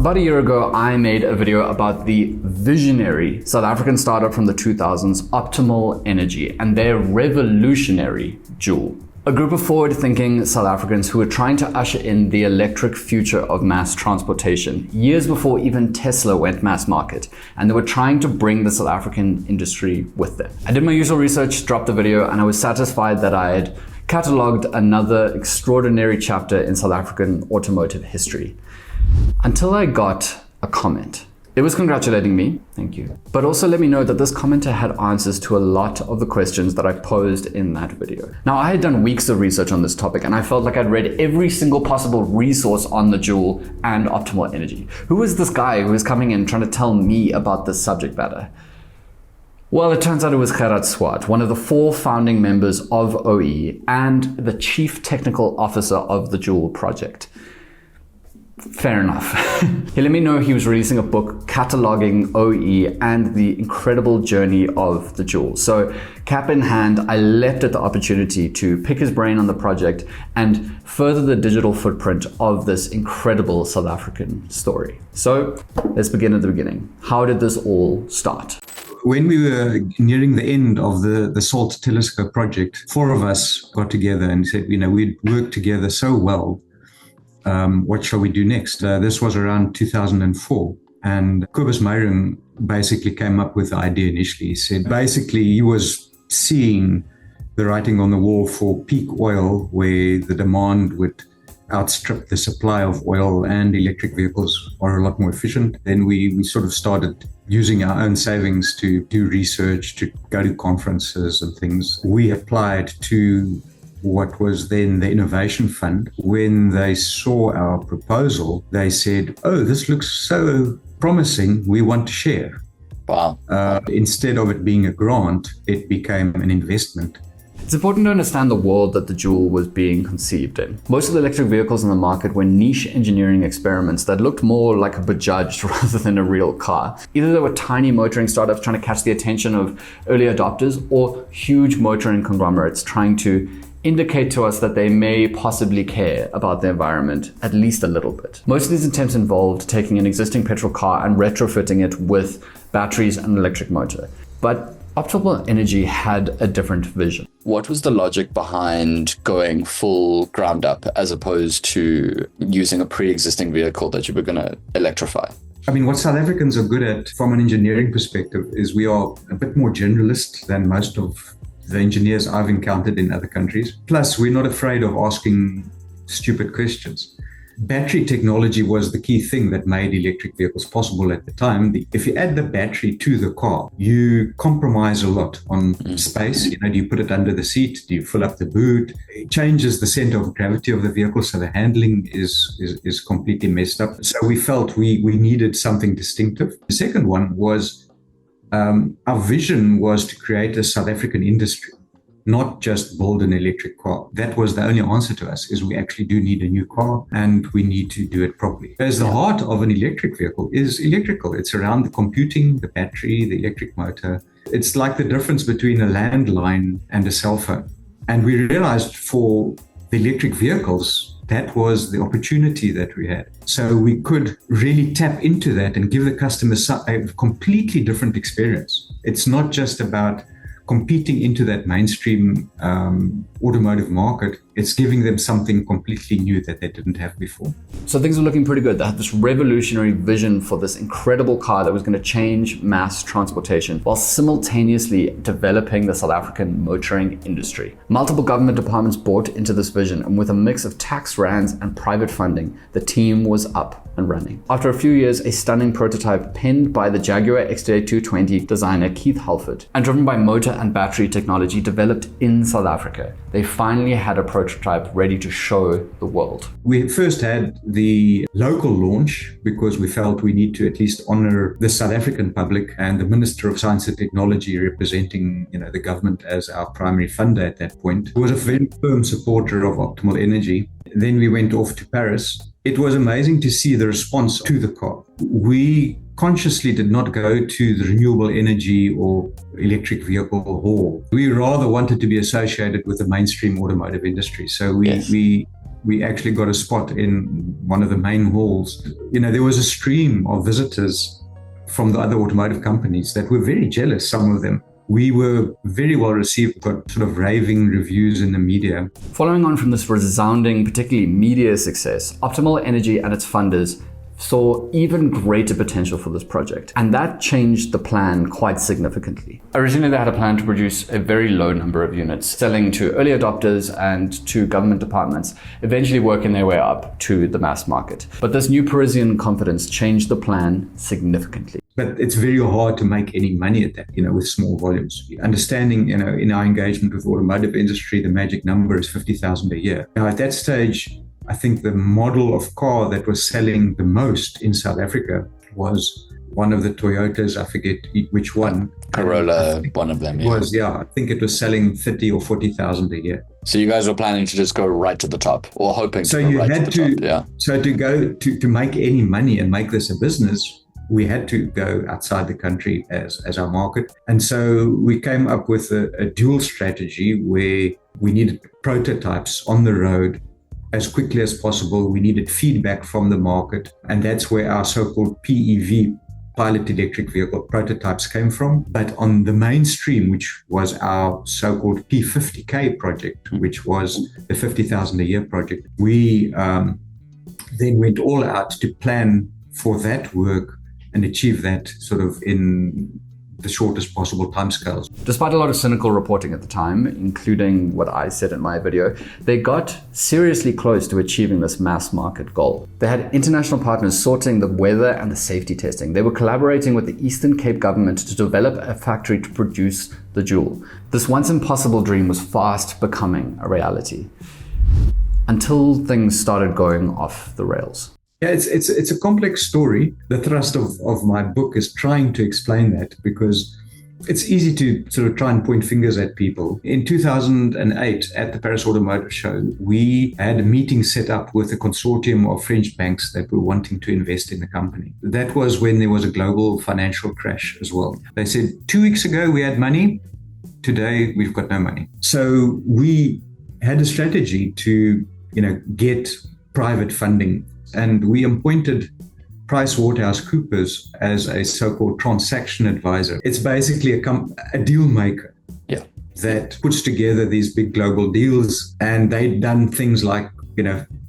About a year ago, I made a video about the visionary South African startup from the 2000s, Optimal Energy, and their revolutionary Joule. A group of forward-thinking South Africans who were trying to usher in the electric future of mass transportation, years before even Tesla went mass market, and they were trying to bring the South African industry with them. I did my usual research, dropped the video, and I was satisfied that I had catalogued another extraordinary chapter in South African automotive history. Until I got a comment. It was congratulating me, thank you, but also let me know that this commenter had answers to a lot of the questions that I posed in that video. Now, I had done weeks of research on this topic and I felt like I'd read every single possible resource on the Joule and Optimal Energy. Who was this guy who was coming in trying to tell me about this subject matter? Well, it turns out it was Gerhard Swart, one of the 4 founding members of OE and the chief technical officer of the Joule project. Fair enough. He let me know he was releasing a book cataloging OE and the incredible journey of the Joule. So cap in hand, I leapt at the opportunity to pick his brain on the project and further the digital footprint of this incredible South African story. So let's begin at the beginning. How did this all start? When we were nearing the end of the SALT telescope project, 4 of us got together and said, we'd worked together so well. What shall we do next? This was around 2004. And Kobus Meyring basically came up with the idea initially. He said, basically, he was seeing the writing on the wall for peak oil, where the demand would outstrip the supply of oil and electric vehicles are a lot more efficient. Then we sort of started using our own savings to do research, to go to conferences and things. We applied to what was then the Innovation Fund. When they saw our proposal, they said, oh, this looks so promising, we want to share. Wow. Instead of it being a grant, it became an investment. It's important to understand the world that the Joule was being conceived in. Most of the electric vehicles in the market were niche engineering experiments that looked more like a Bajaj rather than a real car. Either they were tiny motoring startups trying to catch the attention of early adopters, or huge motoring conglomerates trying to indicate to us that they may possibly care about the environment, at least a little bit. Most of these attempts involved taking an existing petrol car and retrofitting it with batteries and an electric motor. But Optimal Energy had a different vision. What was the logic behind going full ground up as opposed to using a pre-existing vehicle that you were going to electrify? What South Africans are good at from an engineering perspective is we are a bit more generalist than most of the engineers I've encountered in other countries. Plus, we're not afraid of asking stupid questions. Battery technology was the key thing that made electric vehicles possible at the time. If you add the battery to the car, you compromise a lot on space. Do you put it under the seat? Do you fill up the boot? It changes the center of gravity of the vehicle, so the handling is completely messed up. So we felt we needed something distinctive. The second one was our vision was to create a South African industry, not just build an electric car. That was the only answer to us, is we actually do need a new car and we need to do it properly. As the heart of an electric vehicle is electrical. It's around the computing, the battery, the electric motor. It's like the difference between a landline and a cell phone. And we realized for the electric vehicles, that was the opportunity that we had. So we could really tap into that and give the customers a completely different experience. It's not just about competing into that mainstream automotive market. It's giving them something completely new that they didn't have before. So things were looking pretty good. They had this revolutionary vision for this incredible car that was going to change mass transportation while simultaneously developing the South African motoring industry. Multiple government departments bought into this vision, and with a mix of tax rands and private funding, the team was up and running. After a few years, a stunning prototype penned by the Jaguar XJ 220 designer Keith Halford and driven by motor and battery technology developed in South Africa, they finally had a prototype ready to show the world. We first had the local launch because we felt we need to at least honor the South African public, and the Minister of Science and Technology, representing the government as our primary funder at that point, was a very firm supporter of Optimal Energy. Then we went off to Paris. It was amazing to see the response to the car. We consciously did not go to the renewable energy or electric vehicle hall. We rather wanted to be associated with the mainstream automotive industry. So we we actually got a spot in one of the main halls. There was a stream of visitors from the other automotive companies that were very jealous, some of them. We were very well received, got sort of raving reviews in the media. Following on from this resounding, particularly media success, Optimal Energy and its funders saw even greater potential for this project, and that changed the plan quite significantly. Originally, they had a plan to produce a very low number of units, selling to early adopters and to government departments, eventually working their way up to the mass market. But this new Parisian confidence changed the plan significantly. But it's very hard to make any money at that, with small volumes. Understanding, in our engagement with the automotive industry, the magic number is 50,000 a year. Now, at that stage, I think the model of car that was selling the most in South Africa was one of the Toyotas, I forget which one. Corolla, one of them. I think it was selling 30 or 40,000 a year. So you guys were planning to just go right to the top, or hoping to go right to the top. Yeah. So to make any money and make this a business, we had to go outside the country as our market. And so we came up with a dual strategy where we needed prototypes on the road as quickly as possible. We needed feedback from the market. And that's where our so-called PEV, pilot electric vehicle prototypes, came from. But on the mainstream, which was our so-called P50K project, which was the 50,000 a year project, we then went all out to plan for that work and achieve that sort of in the shortest possible timescales. Despite a lot of cynical reporting at the time, including what I said in my video, they got seriously close to achieving this mass market goal. They had international partners sorting the weather and the safety testing. They were collaborating with the Eastern Cape government to develop a factory to produce the Joule. This once impossible dream was fast becoming a reality, until things started going off the rails. Yeah, it's a complex story. The thrust of my book is trying to explain that, because it's easy to sort of try and point fingers at people. In 2008, at the Paris Automotive Show, we had a meeting set up with a consortium of French banks that were wanting to invest in the company. That was when there was a global financial crash as well. They said, 2 weeks ago we had money, today we've got no money. So we had a strategy to, get private funding. And we appointed PricewaterhouseCoopers as a so-called transaction advisor. It's basically a deal maker that puts together these big global deals. And they've done things like,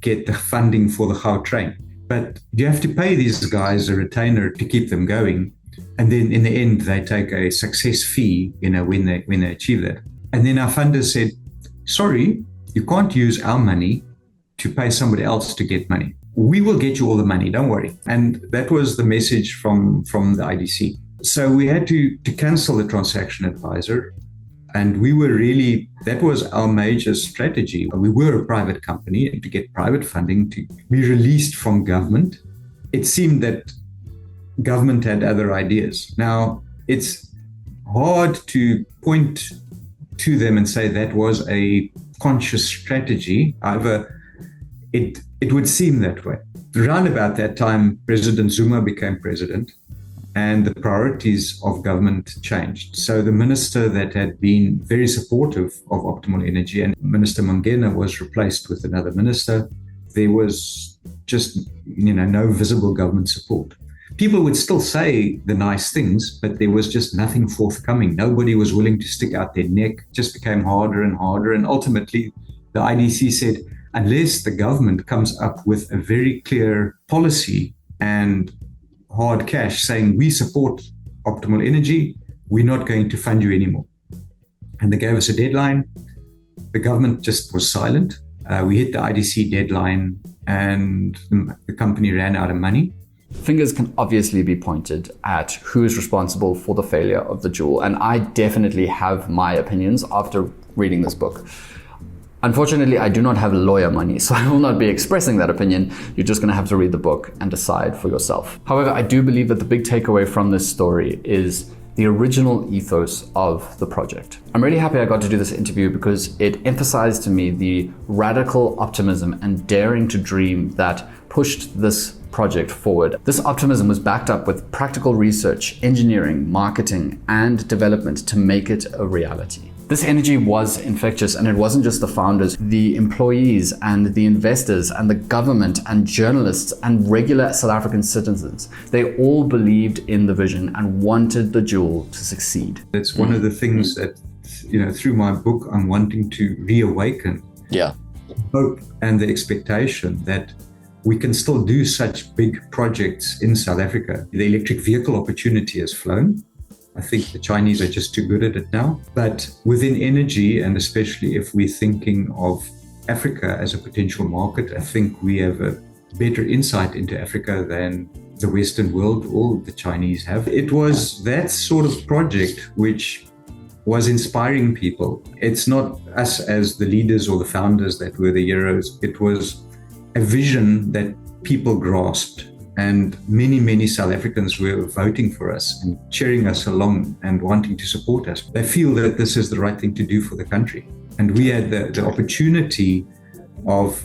get the funding for the Gautrain. But you have to pay these guys a retainer to keep them going. And then in the end, they take a success fee, when they achieve that. And then our funders said, sorry, you can't use our money to pay somebody else to get money. We will get you all the money, don't worry. And that was the message from the IDC. So we had to cancel the transaction advisor. And that was our major strategy. We were a private company, and to get private funding to be released from government, it seemed that government had other ideas. Now, it's hard to point to them and say that was a conscious strategy. However, it would seem that way. Around about that time, President Zuma became president, and the priorities of government changed. So the minister that had been very supportive of Optimal Energy, and Minister Mangena, was replaced with another minister. There was just, no visible government support. People would still say the nice things, but there was just nothing forthcoming. Nobody was willing to stick out their neck. It just became harder and harder. And ultimately, the IDC said, unless the government comes up with a very clear policy and hard cash saying we support Optimal Energy, we're not going to fund you anymore. And they gave us a deadline. The government just was silent. We hit the IDC deadline and the company ran out of money. Fingers can obviously be pointed at who is responsible for the failure of the Joule, and I definitely have my opinions after reading this book. Unfortunately, I do not have lawyer money, so I will not be expressing that opinion. You're just going to have to read the book and decide for yourself. However, I do believe that the big takeaway from this story is the original ethos of the project. I'm really happy I got to do this interview because it emphasized to me the radical optimism and daring to dream that pushed this project forward. This optimism was backed up with practical research, engineering, marketing, and development to make it a reality. This energy was infectious, and it wasn't just the founders, the employees and the investors and the government and journalists and regular South African citizens. They all believed in the vision and wanted the Joule to succeed. It's one of the things that, through my book, I'm wanting to reawaken hope and the expectation that we can still do such big projects in South Africa. The electric vehicle opportunity has flown. I think the Chinese are just too good at it now. But within energy, and especially if we're thinking of Africa as a potential market, I think we have a better insight into Africa than the Western world or the Chinese have. It was that sort of project which was inspiring people. It's not us as the leaders or the founders that were the heroes. It was a vision that people grasped. And many, many South Africans were voting for us and cheering us along and wanting to support us. They feel that this is the right thing to do for the country. And we had the opportunity of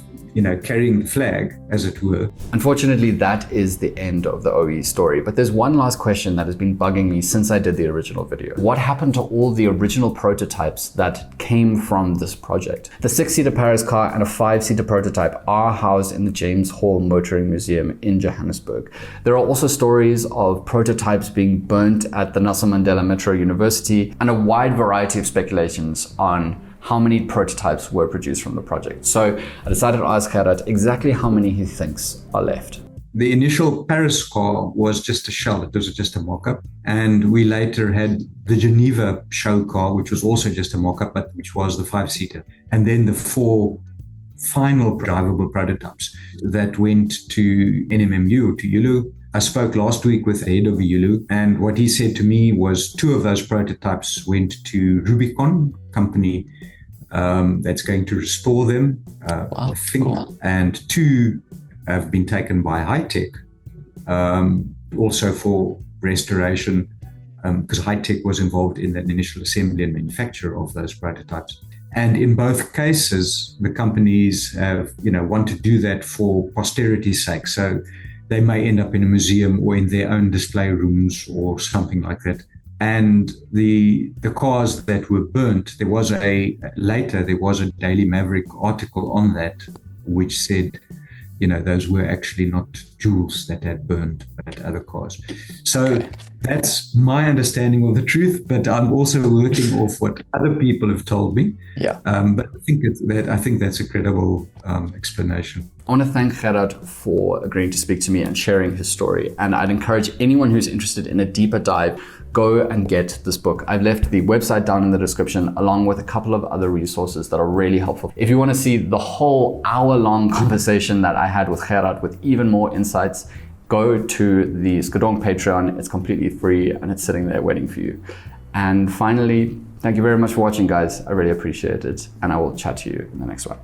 carrying the flag, as it were. Unfortunately, that is the end of the OE story. But there's one last question that has been bugging me since I did the original video. What happened to all the original prototypes that came from this project? The 6-seater Paris car and a 5-seater prototype are housed in the James Hall Motoring Museum in Johannesburg. There are also stories of prototypes being burnt at the Nelson Mandela Metro University, and a wide variety of speculations on how many prototypes were produced from the project. So I decided to ask Gerhard exactly how many he thinks are left. The initial Paris car was just a shell. It was just a mock-up. And we later had the Geneva show car, which was also just a mock-up, but which was the 5-seater. And then the 4 final drivable prototypes that went to NMMU or to Joule. I spoke last week with the head of Joule, and what he said to me was 2 of those prototypes went to Rubicon company that's going to restore them, I think. Cool. And 2 have been taken by High-Tech, also for restoration, because High-Tech was involved in the initial assembly and manufacture of those prototypes. And in both cases, the companies have, want to do that for posterity's sake. So they may end up in a museum or in their own display rooms or something like that. And the cars that were burnt, there was a Daily Maverick article on that, which said, those were actually not Joules that had burned, but other cars. So that's my understanding of the truth, but I'm also working off what other people have told me. Yeah. But I think that's a credible explanation. I want to thank Gerhard for agreeing to speak to me and sharing his story. And I'd encourage anyone who's interested in a deeper dive, go and get this book. I've left the website down in the description, along with a couple of other resources that are really helpful. If you want to see the whole hour-long conversation that I had with Gerhard with even more insights, go to the Skadonk Patreon. It's completely free and it's sitting there waiting for you. And finally, thank you very much for watching, guys. I really appreciate it. And I will chat to you in the next one.